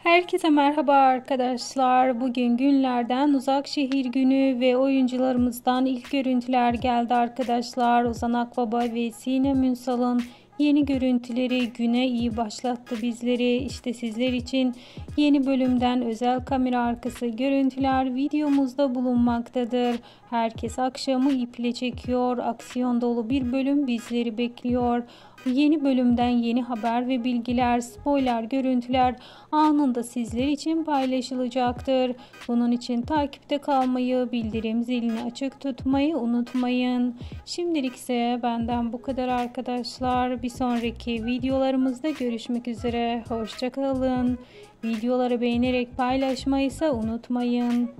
Herkese merhaba arkadaşlar. Bugün günlerden uzak şehir günü ve oyuncularımızdan ilk görüntüler geldi arkadaşlar. Ozan Akbaba ve Sinem Ünsal'ın yeni görüntüleri güne iyi başlattı bizleri. İşte sizler için yeni bölümden özel kamera arkası görüntüler videomuzda bulunmaktadır. Herkes akşamı iple çekiyor. Aksiyon dolu bir bölüm bizleri bekliyor. Yeni bölümden yeni haber ve bilgiler, spoiler görüntüler anında sizler için paylaşılacaktır. Bunun için takipte kalmayı, bildirim zilini açık tutmayı unutmayın. Şimdilik ise benden bu kadar arkadaşlar. Bir sonraki videolarımızda görüşmek üzere. Hoşça kalın. Videoları beğenerek paylaşmayı ise unutmayın.